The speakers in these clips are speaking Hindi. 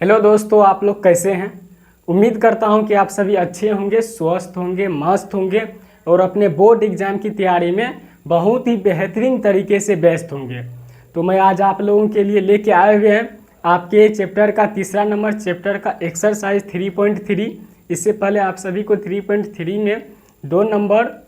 हेलो दोस्तों, आप लोग कैसे हैं। उम्मीद करता हूं कि आप सभी अच्छे होंगे, स्वस्थ होंगे, मस्त होंगे और अपने बोर्ड एग्ज़ाम की तैयारी में बहुत ही बेहतरीन तरीके से व्यस्त होंगे। तो मैं आज आप लोगों के लिए लेके आए हुए हैं आपके चैप्टर का तीसरा नंबर, चैप्टर का एक्सरसाइज 3.3। इससे पहले आप सभी को 3.3 में 2 नंबर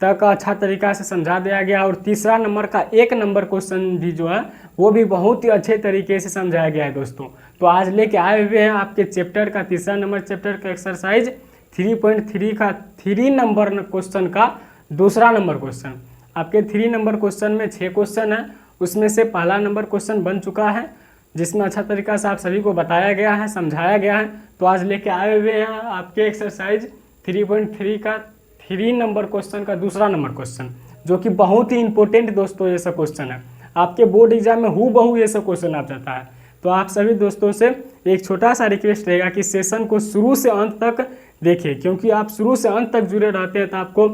तक अच्छा तरीका से समझा दिया गया और तीसरा नंबर का 1 नंबर क्वेश्चन भी जो है वो भी बहुत ही अच्छे तरीके से समझाया गया है दोस्तों। तो आज लेके आए हुए हैं आपके चैप्टर का तीसरा नंबर, चैप्टर का एक्सरसाइज 3.3 का 3 नंबर क्वेश्चन का दूसरा नंबर क्वेश्चन। आपके 3 नंबर क्वेश्चन में 6 क्वेश्चन है, उसमें से पहला नंबर क्वेश्चन बन चुका है जिसमें अच्छा तरीका से आप सभी को बताया गया है, समझाया गया है। तो आज लेके आए हुए हैं आपके एक्सरसाइज 3.3 का 3 नंबर क्वेश्चन का दूसरा नंबर क्वेश्चन, जो कि बहुत ही इंपॉर्टेंट दोस्तों ये सब क्वेश्चन है। आपके बोर्ड एग्जाम में हूबहू ये सब क्वेश्चन आ जाता है। तो आप सभी दोस्तों से एक छोटा सा रिक्वेस्ट रहेगा कि सेशन को शुरू से अंत तक देखें, क्योंकि आप शुरू से अंत तक जुड़े रहते हैं तो आपको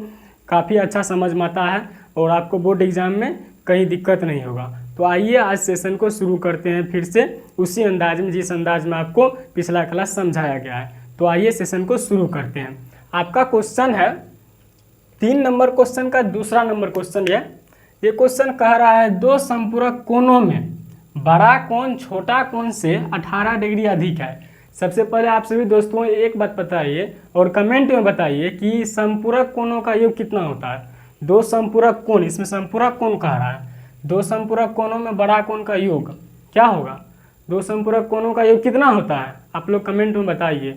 काफ़ी अच्छा समझ में आता है और आपको बोर्ड एग्जाम में कहीं दिक्कत नहीं होगा। तो आइए आज सेशन को शुरू करते हैं फिर से उसी अंदाज में जिस अंदाज में आपको पिछला क्लास समझाया गया है। तो आइए सेशन को शुरू करते हैं। आपका क्वेश्चन है 3 नंबर क्वेश्चन का दूसरा नंबर क्वेश्चन। ये क्वेश्चन कह रहा है दो संपूरक कोणों में बड़ा कोण छोटा कोण से 18 डिग्री अधिक है। सबसे पहले आप सभी दोस्तों एक बात बताइए और कमेंट में बताइए कि संपूरक कोणों का योग कितना होता है। दो संपूरक कोण, इसमें संपूरक कोण कह रहा है, दो संपूरक कोणों में बड़ा कोण का योग क्या होगा। दो संपूरक कोणों का योग कितना होता है आप लोग कमेंट में बताइए,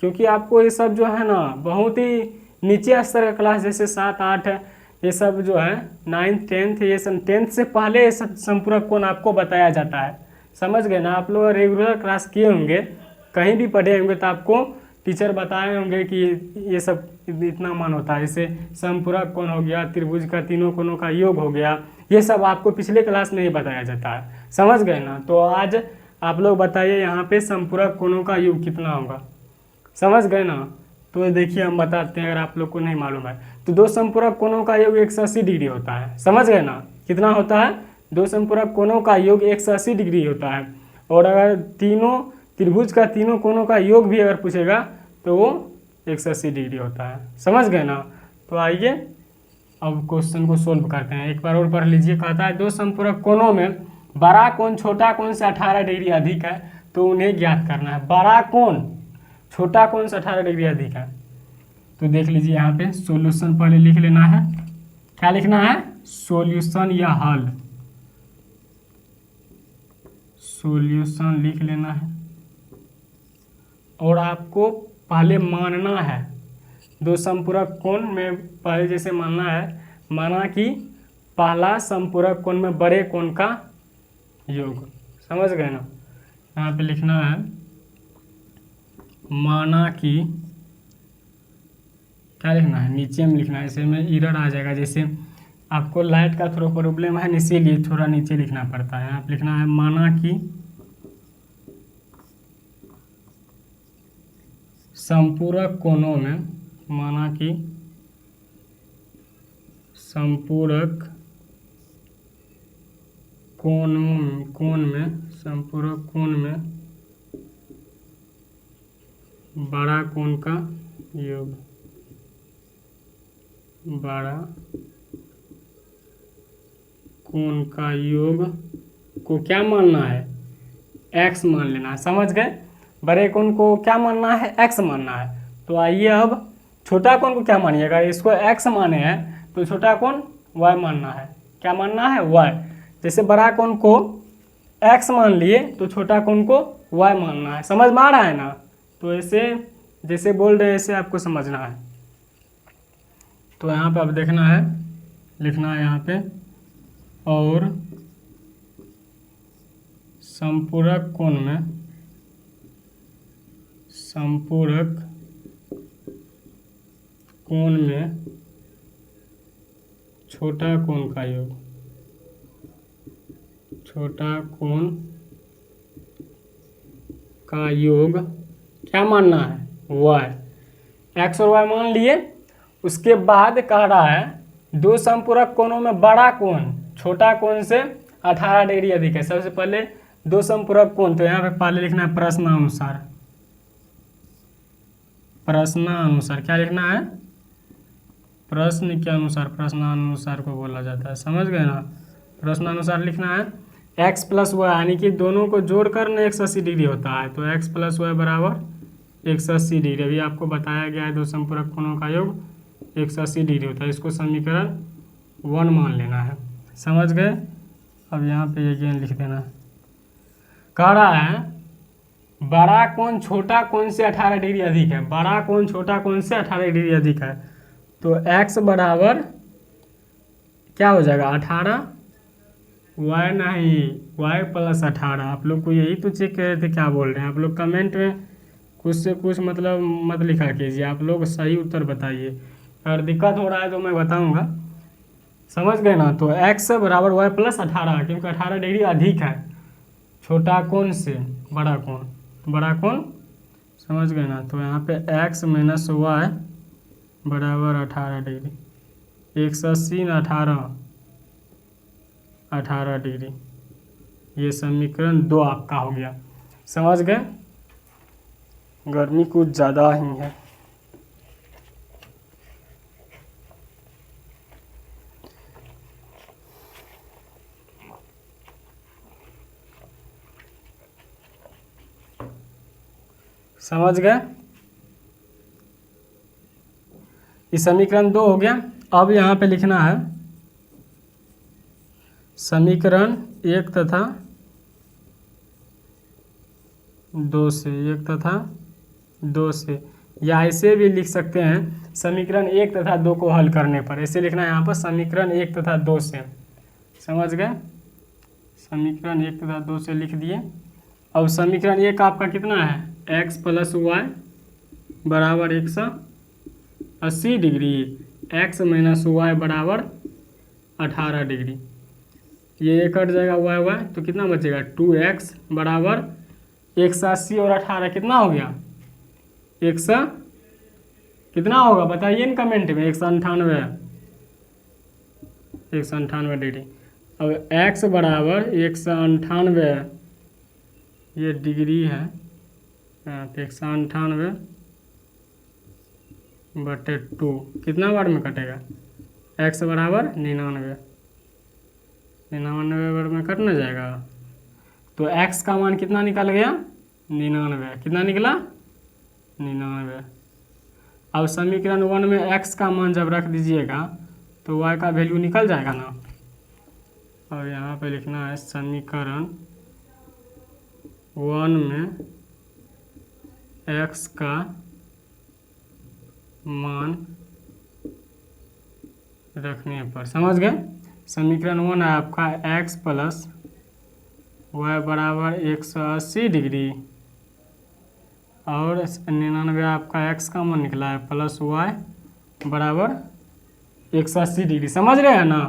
क्योंकि आपको ये सब जो है ना बहुत ही नीचे स्तर का क्लास जैसे 7, 8 ये सब जो है 9th 10th ये सब 10th से पहले ये सब संपूरक कोण आपको बताया जाता है। समझ गए ना। आप लोग रेगुलर क्लास किए होंगे, कहीं भी पढ़े होंगे तो आपको टीचर बताए होंगे कि ये सब इतना मान होता है। जैसे संपूरक कोण हो गया, त्रिभुज का तीनों कोणों का योग हो गया, ये सब आपको पिछले क्लास में ही बताया जाता है। समझ गए ना। तो आज आप लोग बताइए यहाँ पे संपूरक कोणों का योग कितना होगा। समझ गए ना। तो देखिए हम बताते हैं अगर आप लोग को नहीं मालूम है तो दो संपूरक कोणों का योग 180 डिग्री होता है। समझ गए ना। कितना होता है, दो संपूरक कोणों का योग 180 डिग्री होता है। और अगर तीनों त्रिभुज का तीनों कोणों का योग भी अगर पूछेगा तो वो 180 डिग्री होता है। समझ गए ना। तो आइए अब क्वेश्चन को सोल्व करते हैं। एक बार और पढ़ लीजिए। कहता है दो संपूरक कोणों में बड़ा कोण छोटा कोण से 18 डिग्री अधिक है तो उन्हें ज्ञात करना है। बड़ा कोण छोटा कोण से 18 डिग्री अधिक है। तो देख लीजिए यहाँ पे सॉल्यूशन पहले लिख लेना है। क्या लिखना है, सॉल्यूशन या हल। सॉल्यूशन लिख लेना है और आपको पहले मानना है दो संपूरक कोण में पहले जैसे मानना है, माना कि पहला संपूरक कोण में बड़े कोण का योग। समझ गए ना। यहाँ पे लिखना है माना कि, क्या लिखना है, नीचे में लिखना है। ऐसे में एरर आ जाएगा, जैसे आपको लाइट का थोड़ा प्रॉब्लम है इसीलिए थोड़ा नीचे लिखना पड़ता है। यहाँ पे लिखना है माना कि संपूरक कोणों में, माना कि संपूरक कोण में संपूरक कोण में बड़ा कोण का योग, बड़ा कोण का योग को क्या मानना है, x मान लेना है। समझ गए। बड़े कोण को क्या मानना है, x मानना है। तो आइए अब छोटा कोण को क्या मानिएगा, इसको x माने हैं तो छोटा कोण y मानना है। क्या मानना है, y। जैसे बड़ा कोण को x मान लिए तो छोटा कोण को y मानना है। समझ में आ रहा है ना। तो ऐसे जैसे बोल रहे हैं ऐसे आपको समझना है। तो यहाँ पे अब देखना है, लिखना है यहाँ पे और संपूरक कोण में, संपूरक कोण में छोटा कोण का योग, छोटा कोण का योग क्या मानना है, y। x और y मान लिए। उसके बाद कह रहा है दो संपूरक कोणों में बड़ा कोण छोटा कोण से 18 डिग्री अधिक है। सबसे पहले दो समपूरक कोण, तो यहाँ पे पहले लिखना है प्रश्नानुसार। प्रश्नानुसार क्या लिखना है? प्रश्न के अनुसार, प्रश्नानुसार को बोला जाता है, समझ गए ना। प्रश्नानुसार लिखना है x प्लस वाई, यानी कि दोनों को जोड़कर ना 180 डिग्री होता है, तो x प्लस वाई बराबर 180 डिग्री। अभी आपको बताया गया है दो समपूरक कोणों का योग 180 डिग्री होता है, इसको समीकरण 1 मान लेना है, समझ गए। अब यहाँ पे ये गेन लिख देना। कह रहा है बड़ा कोण छोटा कोण से 18 डिग्री अधिक है, बड़ा कोण छोटा कोण से 18 डिग्री अधिक है, तो x बराबर क्या हो जाएगा 18, y नहीं y प्लस 18। आप लोग को यही तो चेक कर रहे थे क्या बोल रहे हैं। आप लोग कमेंट में कुछ से कुछ मतलब मत लिखा कीजिए, आप लोग सही उत्तर बताइए। अगर दिक्कत हो रहा है तो मैं बताऊंगा, समझ गए ना। तो x बराबर y प्लस 18, क्योंकि 18 डिग्री अधिक है छोटा कोण से बड़ा कोण, तो बड़ा कोण, समझ गए ना। तो यहाँ पे x माइनस वाई बराबर 18 डिग्री, 180 न 18 डिग्री, ये समीकरण 2 आपका हो गया, समझ गए। गर्मी कुछ ज़्यादा ही है। समझ गए, ये समीकरण 2 हो गया। अब यहाँ पे लिखना है समीकरण 1 तथा 2 से, 1 तथा 2 से, या ऐसे भी लिख सकते हैं समीकरण 1 तथा 2 को हल करने पर, ऐसे लिखना है यहाँ पर समीकरण 1 तथा 2 से, समझ गए। समीकरण 1 तथा 2 से लिख दिए। अब समीकरण 1 आपका कितना है, x प्लस वाई बराबर 180 डिग्री, x माइनस वाई बराबर 18 डिग्री, ये कट जाएगा y तो कितना बचेगा 2x बराबर 180 और 18 कितना हो गया, 100 कितना होगा बताइए न कमेंट में, 198 डिग्री। अब x बराबर 198, ये डिग्री है, 198 बटे 2 कितना बार में कटेगा, x बराबर 99 बार में कट ना जाएगा। तो x का मान कितना निकल गया 99, कितना निकला 99। अब समीकरण 1 में x का मान जब रख दीजिएगा तो y का वैल्यू निकल जाएगा ना। और यहाँ पे लिखना है समीकरण 1 में x का मान रखने पर, समझ गए। समीकरण 1 है आपका x प्लस वाई बराबर 180 डिग्री और 99 आपका x का मान निकला है प्लस y बराबर 180 डिग्री, समझ रहे हैं ना।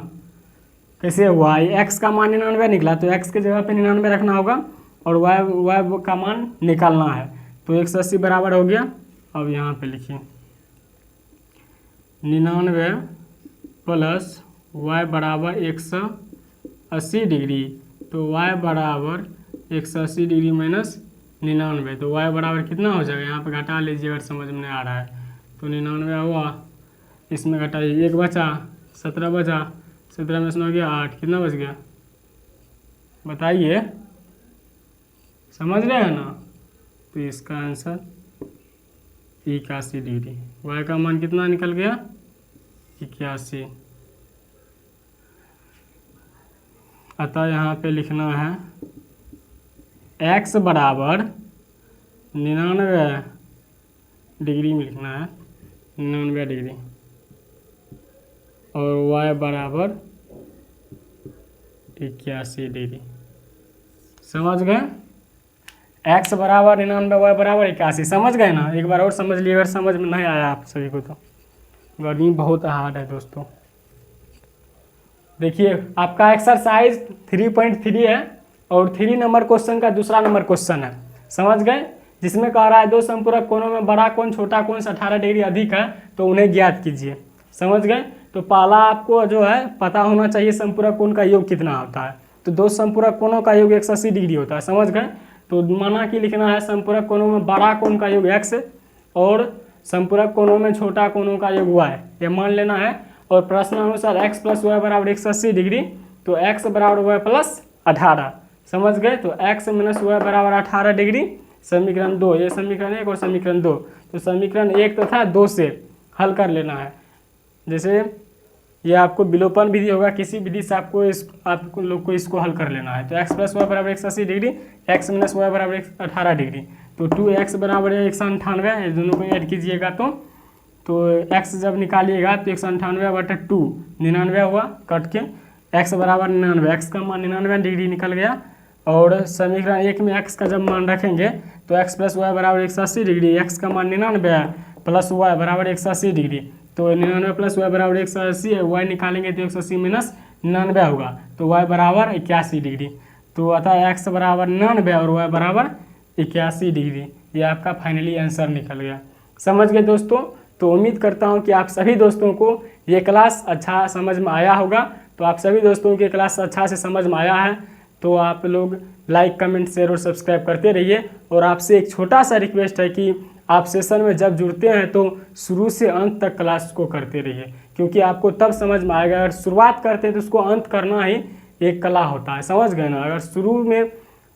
कैसे हुआ, x का मान 99 निकला तो x के जगह पे 99 रखना होगा और y का मान निकालना है, तो 180 बराबर हो गया। अब यहाँ पे लिखिए 99 प्लस y बराबर 180 डिग्री, तो y बराबर 180 डिग्री माइनस 99, तो y बराबर कितना हो जाएगा, यहाँ पे घटा लीजिए अगर समझ में नहीं आ रहा है। तो 99 हुआ, इसमें घटाइए 1 बचा, 17 बचा, 17 में से हो गया 8, कितना बच गया बताइए, समझ रहे हैं ना। तो इसका आंसर 81 डिग्री, y का मान कितना निकल गया 81। अतः यहाँ पे लिखना है x बराबर 99 डिग्री में लिखना है 99 डिग्री और y बराबर 81 डिग्री, समझ गए। x बराबर 99, y बराबर 81, समझ गए ना। एक बार और समझ लिए अगर समझ में नहीं आया आप सभी को तो। गर्मी बहुत हार्ड है दोस्तों। देखिए आपका एक्सरसाइज 3.3 है और 3 नंबर क्वेश्चन का दूसरा नंबर क्वेश्चन है, समझ गए। जिसमें कह रहा है दो संपूरक कोणों में बड़ा कोण छोटा कोण से 18 डिग्री अधिक है तो उन्हें ज्ञात कीजिए, समझ गए। तो पहला आपको जो है पता होना चाहिए संपूरक कोण का योग कितना होता है। तो दो समपूरक कोणों का योग 180 डिग्री होता है, समझ गए। तो माना कि लिखना है समपूरक कोणों में बड़ा कोण का योग x और समपूरक कोणों में छोटा कोणों का योग y, ये मान लेना है। और प्रश्नानुसार x प्लस वाई बराबर 180 डिग्री, तो x बराबर y प्लस 18, समझ गए। तो x माइनस वाई बराबर 18 डिग्री, समीकरण 2, ये समीकरण 1 और समीकरण 2। तो समीकरण 1 तथा 2 से हल कर लेना है। जैसे ये आपको विलोपन विधि होगा, किसी विधि से आपको लोग को इसको हल कर लेना है। तो x प्लस वाई बराबर 180 डिग्री, x माइनस वाई बराबर 18 डिग्री, तो 2x बराबर 198, ये दोनों को ऐड कीजिएगा तो x जब निकालिएगा तो 198/2 99 हुआ, कट के x बराबर 99, x का मान 99 डिग्री निकल गया। और समीकरण 1 में x का जब मान रखेंगे तो x प्लस वाई बराबर 180 डिग्री, x का मान 99 प्लस वाई बराबर 180 डिग्री, तो 99 प्लस वाई बराबर 180 है, y निकालेंगे तो 180 माइनस 99 होगा, तो y बराबर 81 डिग्री। तो अतः x बराबर 99 और y बराबर 81 डिग्री, ये आपका फाइनली आंसर निकल गया। समझ गए दोस्तों। तो उम्मीद करता हूँ कि आप सभी दोस्तों को ये क्लास अच्छा समझ में आया होगा। तो आप सभी दोस्तों की क्लास अच्छा से समझ में आया है तो आप लोग लाइक कमेंट शेयर और सब्सक्राइब करते रहिए। और आपसे एक छोटा सा रिक्वेस्ट है कि आप सेशन में जब जुड़ते हैं तो शुरू से अंत तक क्लास को करते रहिए, क्योंकि आपको तब समझ में आएगा। अगर शुरुआत करते हैं तो उसको अंत करना ही एक कला होता है, समझ गए ना। अगर शुरू में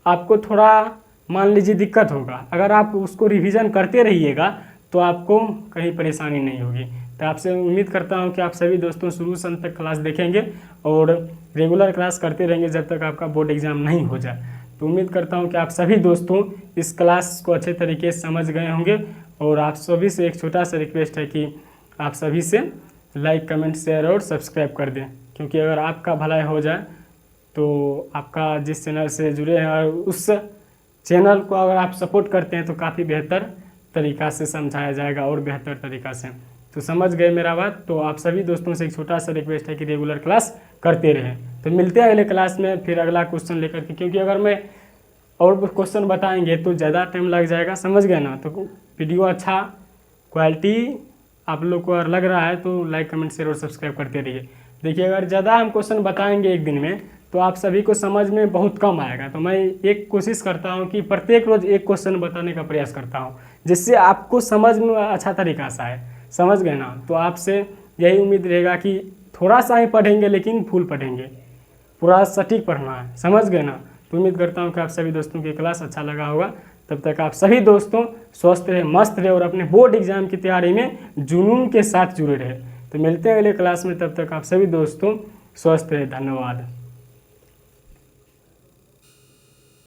आपको थोड़ा मान लीजिए दिक्कत होगा, अगर आप उसको रिवीजन करते रहिएगा तो आपको कहीं परेशानी नहीं होगी। तो आपसे उम्मीद करता हूं कि आप सभी दोस्तों शुरू से अंत तक क्लास देखेंगे और रेगुलर क्लास करते रहेंगे जब तक आपका बोर्ड एग्जाम नहीं हो जाए। तो उम्मीद करता हूं कि आप सभी दोस्तों इस क्लास को अच्छे तरीके से समझ गए होंगे। और आप सभी से एक छोटा सा रिक्वेस्ट है कि आप सभी से लाइक कमेंट शेयर और सब्सक्राइब कर दें, क्योंकि अगर आपका भलाई हो जाए तो आपका जिस चैनल से जुड़े हैं और उस चैनल को अगर आप सपोर्ट करते हैं तो काफ़ी बेहतर तरीक़ा से समझाया जाएगा और बेहतर तरीक़ा से। तो समझ गए मेरा बात। तो आप सभी दोस्तों से एक छोटा सा रिक्वेस्ट है कि रेगुलर क्लास करते रहें। तो मिलते हैं अगले क्लास में फिर अगला क्वेश्चन लेकर के, क्योंकि अगर मैं और क्वेश्चन बताएंगे तो ज़्यादा टाइम लग जाएगा, समझ गए ना। तो वीडियो अच्छा क्वालिटी आप लोग को अगर लग रहा है तो लाइक कमेंट शेयर और सब्सक्राइब करते रहिए। देखिए अगर ज़्यादा हम क्वेश्चन बताएंगे एक दिन में तो आप सभी को समझ में बहुत कम आएगा। तो मैं एक कोशिश करता हूं कि प्रत्येक रोज़ एक क्वेश्चन बताने का प्रयास करता हूं, जिससे आपको समझ में अच्छा तरीक़ा से आए, समझ गए ना। तो आपसे यही उम्मीद रहेगा कि थोड़ा सा ही पढ़ेंगे लेकिन फुल पढ़ेंगे, पूरा सटीक पढ़ना है, समझ गए ना। तो उम्मीद करता हूँ कि आप सभी दोस्तों की क्लास अच्छा लगा होगा। तब तक आप सभी दोस्तों स्वस्थ रहे, मस्त रहे और अपने बोर्ड एग्जाम की तैयारी में जुनून के साथ जुड़े रहे। तो मिलते हैं अगले क्लास में, तब तक आप सभी दोस्तों स्वस्थ रहे। धन्यवाद।